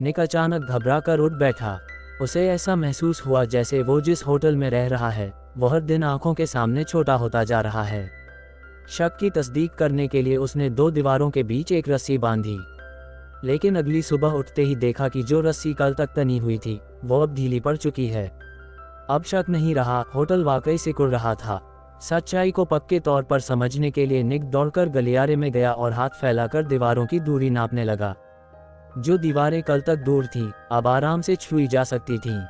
निक अचानक घबराकर उठ बैठा। उसे ऐसा महसूस हुआ जैसे वो जिस होटल में रह रहा है वो हर दिन आंखों के सामने छोटा होता जा रहा है। शक की तस्दीक करने के लिए उसने दो दीवारों के बीच एक रस्सी बांधी, लेकिन अगली सुबह उठते ही देखा कि जो रस्सी कल तक तनी हुई थी वो अब ढीली पड़ चुकी है। अब शक नहीं रहा, होटल वाकई सिकुड़ रहा था। सच्चाई को पक्के तौर पर समझने के लिए निक दौड़कर गलियारे में गया और हाथ फैलाकर दीवारों की दूरी नापने लगा। जो दीवारें कल तक दूर थीं, अब आराम से छुई जा सकती थीं।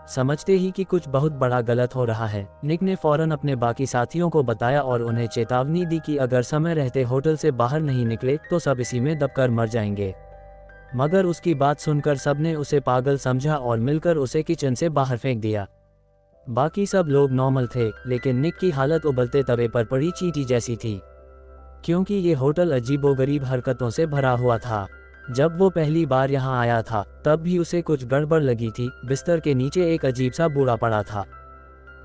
समझते ही कि कुछ बहुत बड़ा गलत हो रहा है, निक ने फौरन अपने बाकी साथियों को बताया और उन्हें चेतावनी दी कि अगर समय रहते होटल से बाहर नहीं निकले तो सब इसी में दबकर मर जाएंगे। मगर उसकी बात सुनकर सबने उसे पागल समझा और मिलकर उसे किचन से बाहर फेंक दिया। बाकी सब लोग नॉर्मल थे, लेकिन निक की हालत उबलते तवे पर पड़ी चींटी जैसी थी, क्योंकि ये होटल अजीबोगरीब हरकतों से भरा हुआ था। जब वो पहली बार यहाँ आया था तब भी उसे कुछ गड़बड़ लगी थी। बिस्तर के नीचे एक अजीब सा बूढ़ा पड़ा था।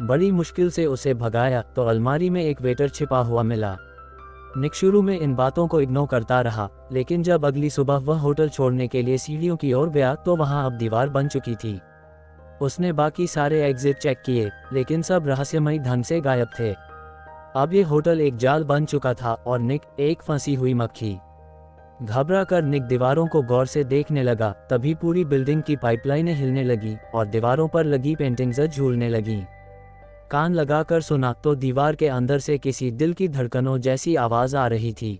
बड़ी मुश्किल से उसे भगाया तो अलमारी में एक वेटर छिपा हुआ मिला। निक शुरू में इन बातों को इग्नोर करता रहा, लेकिन जब अगली सुबह वह होटल छोड़ने के लिए सीढ़ियों की ओर गया तो वहाँ अब दीवार बन चुकी थी। उसने बाकी सारे एग्जिट चेक किए, लेकिन सब रहस्यमयी ढंग से गायब थे। अब ये होटल एक जाल बन चुका था और निक एक फंसी हुई मक्खी। घबरा कर निक दीवारों को गौर से देखने लगा। तभी पूरी बिल्डिंग की पाइपलाइनें हिलने लगी और दीवारों पर लगी पेंटिंग्स झूलने लगी। कान लगाकर सुना तो दीवार के अंदर से किसी दिल की धड़कनों जैसी आवाज आ रही थी।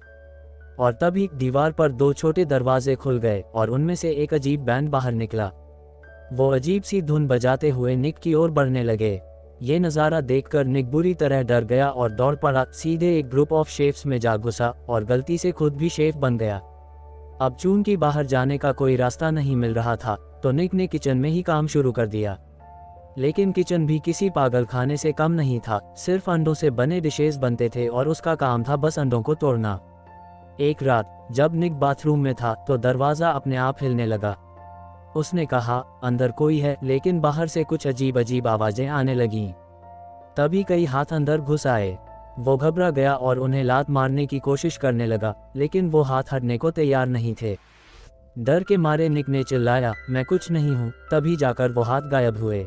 और तभी दीवार पर दो छोटे दरवाजे खुल गए और उनमें से एक अजीब बैंड बाहर निकला। वो अजीब सी धुन बजाते हुए निक की ओर बढ़ने लगे। ये नज़ारा देखकर निक बुरी तरह डर गया और दौड़ पड़ा, सीधे एक ग्रुप ऑफ शेफ्स में जा घुसा और गलती से खुद भी शेफ बन गया। अब चून की बाहर जाने का कोई रास्ता नहीं मिल रहा था तो निक ने किचन में ही काम शुरू कर दिया। लेकिन किचन भी किसी पागल खाने से कम नहीं था। सिर्फ अंडों से बने डिशेस बनते थे और उसका काम था बस अंडों को तोड़ना। एक रात जब निक बाथरूम में था तो दरवाज़ा अपने आप हिलने लगा। उसने कहा, अंदर कोई है, लेकिन बाहर से कुछ अजीब अजीब आवाज़ें आने लगीं। तभी कई हाथ अंदर घुस आए। वो घबरा गया और उन्हें लात मारने की कोशिश करने लगा, लेकिन वो हाथ हटने को तैयार नहीं थे। डर के मारे निक ने चिल्लाया, मैं कुछ नहीं हूँ। तभी जाकर वो हाथ गायब हुए।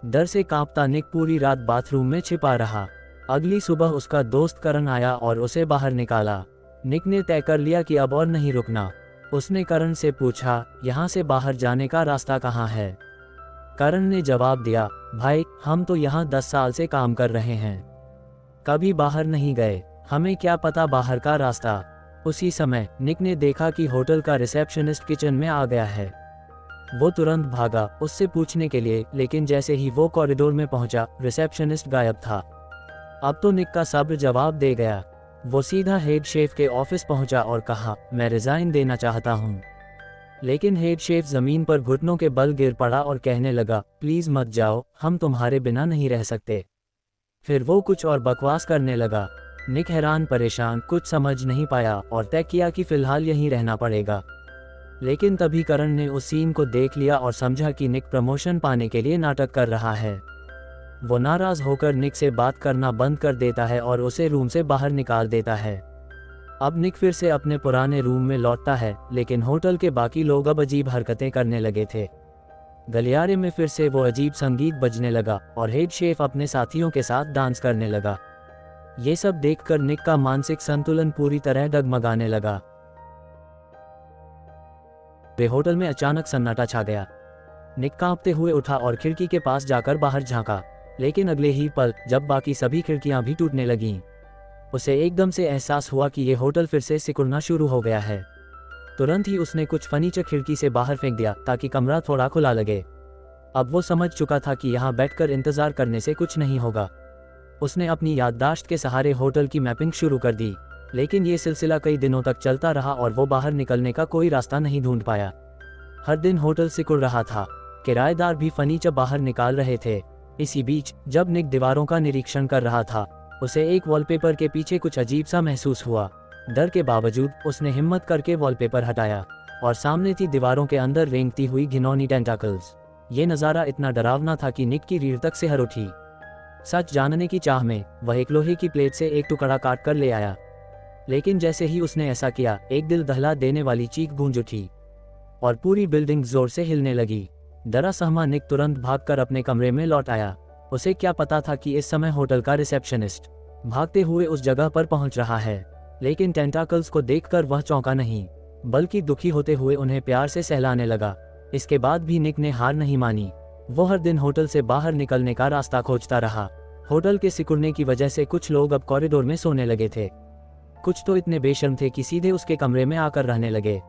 डर से कांपता निक पूरी रात बाथरूम में छिपा रहा। अगली सुबह उसका दोस्त करण आया और उसे बाहर निकाला। निक ने तय कर लिया कि अब और नहीं रुकना। उसने करण से पूछा, यहाँ से बाहर जाने का रास्ता कहाँ है? करण ने जवाब दिया, भाई हम तो यहाँ 10 साल से काम कर रहे हैं, कभी बाहर नहीं गए, हमें क्या पता बाहर का रास्ता। उसी समय निक ने देखा कि होटल का रिसेप्शनिस्ट किचन में आ गया है। वो तुरंत भागा उससे पूछने के लिए, लेकिन जैसे ही वो कॉरिडोर में पहुंचा रिसेप्शनिस्ट गायब था। अब तो निक का सब्र जवाब दे गया। वो सीधा हेड शेफ के ऑफिस पहुंचा और कहा, मैं रिजाइन देना चाहता हूं। लेकिन हेड शेफ जमीन पर घुटनों के बल गिर पड़ा और कहने लगा, प्लीज मत जाओ, हम तुम्हारे बिना नहीं रह सकते। फिर वो कुछ और बकवास करने लगा। निक हैरान परेशान कुछ समझ नहीं पाया और तय किया कि फिलहाल यहीं रहना पड़ेगा। लेकिन तभी करण ने उस सीन को देख लिया और समझा कि निक प्रमोशन पाने के लिए नाटक कर रहा है। वो नाराज होकर निक से बात करना बंद कर देता है और उसे रूम से बाहर निकाल देता है। अब निक फिर से अपने पुराने रूम में लौटता है, लेकिन होटल के बाकी लोग अब अजीब हरकतें करने लगे थे। गलियारे में फिर से वो अजीब संगीत बजने लगा और हेड शेफ अपने साथियों के साथ डांस करने लगा। ये सब देखकर निक का मानसिक संतुलन पूरी तरह डगमगाने लगा। वे होटल में अचानक सन्नाटा छा गया। निक कांपते हुए उठा और खिड़की के पास जाकर बाहर झांका, लेकिन अगले ही पल जब बाकी सभी खिड़कियां भी टूटने लगीं, उसे एकदम से एहसास हुआ कि ये होटल फिर से सिकुड़ना शुरू हो गया है। तुरंत ही उसने कुछ फर्नीचर खिड़की से बाहर फेंक दिया ताकि कमरा थोड़ा खुला लगे। अब वो समझ चुका था कि यहाँ बैठकर इंतजार करने से कुछ नहीं होगा। उसने अपनी याददाश्त के सहारे होटल की मैपिंग शुरू कर दी, लेकिन ये सिलसिला कई दिनों तक चलता रहा और वो बाहर निकलने का कोई रास्ता नहीं ढूंढ पाया। हर दिन होटल सिकुड़ रहा था, किराएदार भी फर्नीचर बाहर निकाल रहे थे। इसी बीच जब निक दीवारों का निरीक्षण कर रहा था, उसे एक वॉलपेपर के पीछे कुछ अजीब सा महसूस हुआ। डर के बावजूद उसने हिम्मत करके वॉलपेपर हटाया और सामने थी दीवारों के अंदर रेंगती हुई घिनौनी टेंटाकल्स। ये नज़ारा इतना डरावना था कि निक की रीढ़ तक सिहर उठी। सच जानने की चाह में वह एक लोहे की प्लेट से एक टुकड़ा काट कर ले आया, लेकिन जैसे ही उसने ऐसा किया, एक दिल दहला देने वाली चीख गूंज उठी। और पूरी बिल्डिंग जोर से हिलने लगी। डरा सहमा निक तुरंत भागकर अपने कमरे में लौट आया। उसे क्या पता था कि इस समय होटल का रिसेप्शनिस्ट भागते हुए उस जगह पर पहुंच रहा है, लेकिन टेंटाकल्स को देखकर वह चौंका नहीं, बल्कि दुखी होते हुए उन्हें प्यार से सहलाने लगा। इसके बाद भी निक ने हार नहीं मानी। वो हर दिन होटल से बाहर निकलने का रास्ता खोजता रहा। होटल के सिकुड़ने की वजह से कुछ लोग अब कॉरिडोर में सोने लगे थे। कुछ तो इतने बेशर्म थे कि सीधे उसके कमरे में आकर रहने लगे।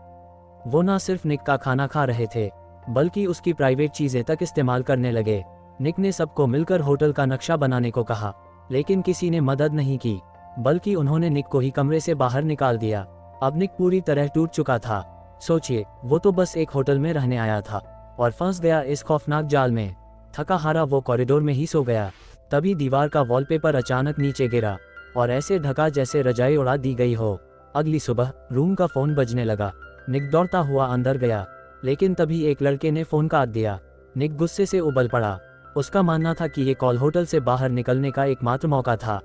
वो ना सिर्फ निक का खाना खा रहे थे, बल्कि उसकी प्राइवेट चीजें तक इस्तेमाल करने लगे। निक ने सबको मिलकर होटल का नक्शा बनाने को कहा, लेकिन किसी ने मदद नहीं की, बल्कि उन्होंने निक को ही कमरे से बाहर निकाल दिया। अब निक पूरी तरह टूट चुका था। सोचिए, वो तो बस एक होटल में रहने आया था और फंस गया इस खौफनाक जाल में। थका हारा वो कॉरिडोर में ही सो गया। तभी दीवार का वॉलपेपर अचानक नीचे गिरा और ऐसे ढका जैसे रजाई उड़ा दी गई हो। अगली सुबह रूम का फोन बजने लगा। निक दौड़ता हुआ अंदर गया, लेकिन तभी एक लड़के ने फोन काट दिया। निक गुस्से से उबल पड़ा। उसका मानना था कि ये कॉल होटल से बाहर निकलने का एकमात्र मौका था,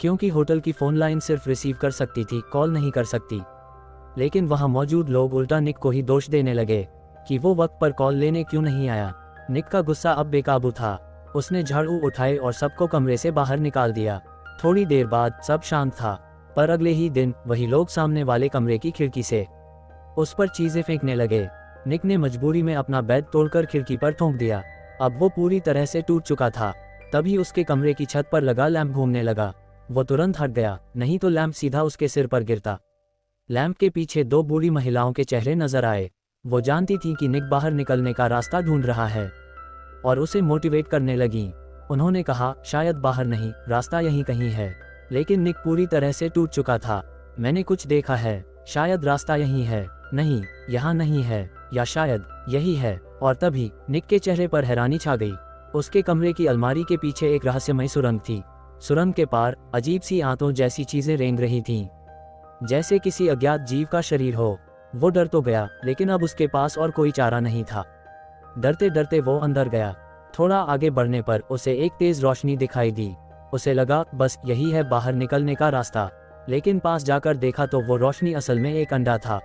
क्योंकि होटल की फोन लाइन सिर्फ रिसीव कर सकती थी, कॉल नहीं कर सकती। लेकिन वहां मौजूद लोग उल्टा निक को ही दोष देने लगे कि वो वक्त पर कॉल लेने क्यों नहीं आया। निक का गुस्सा अब बेकाबू था। उसने झाड़ू उठाए और सबको कमरे से बाहर निकाल दिया। थोड़ी देर बाद सब शांत था, पर अगले ही दिन वही लोग सामने वाले कमरे की खिड़की से उस पर चीजें फेंकने लगे। निक ने मजबूरी में अपना बेड तोड़कर खिड़की पर ठोंक दिया। अब वो पूरी तरह से टूट चुका था। तभी उसके कमरे की छत पर लगा लैंप घूमने लगा। वो तुरंत हट गया, नहीं तो लैंप सीधा उसके सिर पर गिरता। लैंप के पीछे दो बूढ़ी महिलाओं के चेहरे नजर आए। वो जानती थी कि निक बाहर निकलने का रास्ता ढूंढ रहा है और उसे मोटिवेट करने लगी। उन्होंने कहा, शायद बाहर नहीं, रास्ता यहीं कहीं है। लेकिन निक पूरी तरह से टूट चुका था। मैंने कुछ देखा है, शायद रास्ता यहीं है, नहीं यहाँ नहीं है, या शायद यही है। और तभी निक के चेहरे पर हैरानी छा गई। उसके कमरे की अलमारी के पीछे एक रहस्यमय सुरंग थी। सुरंग के पार अजीब सी आंतों जैसी चीजें रेंग रही थीं, जैसे किसी अज्ञात जीव का शरीर हो। वो डर तो गया, लेकिन अब उसके पास और कोई चारा नहीं था। डरते डरते वो अंदर गया। थोड़ा आगे बढ़ने पर उसे एक तेज रोशनी दिखाई दी। उसे लगा बस यही है बाहर निकलने का रास्ता। लेकिन पास जाकर देखा तो वो रोशनी असल में एक अंडा था,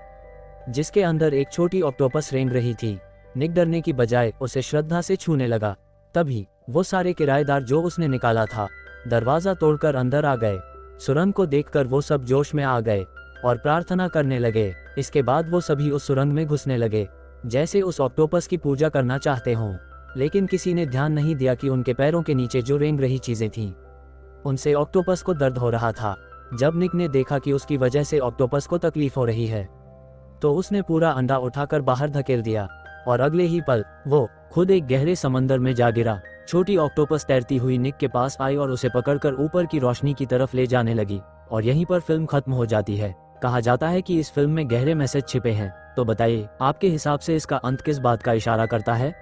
जिसके अंदर एक छोटी ऑक्टोपस रेंग रही थी। निक डरने की बजाय उसे श्रद्धा से छूने लगा। तभी वो सारे किराएदार जो उसने निकाला था, दरवाजा तोड़कर अंदर आ गए। सुरंग को देखकर वो सब जोश में आ गए और प्रार्थना करने लगे। इसके बाद वो सभी उस सुरंग में घुसने लगे, जैसे उस ऑक्टोपस की पूजा करना चाहते हों। लेकिन किसी ने ध्यान नहीं दिया कि उनके पैरों के नीचे जो रेंग रही चीजें थीं, उनसे ऑक्टोपस को दर्द हो रहा था। जब निक ने देखा कि उसकी वजह से ऑक्टोपस को तकलीफ हो रही है, तो उसने पूरा अंडा उठाकर बाहर धकेल दिया और अगले ही पल वो खुद एक गहरे समंदर में जा गिरा। छोटी ऑक्टोपस तैरती हुई निक के पास आई और उसे पकड़कर ऊपर की रोशनी की तरफ ले जाने लगी। और यहीं पर फिल्म खत्म हो जाती है। कहा जाता है कि इस फिल्म में गहरे मैसेज छिपे हैं। तो बताइए, आपके हिसाब से इसका अंत किस बात का इशारा करता है?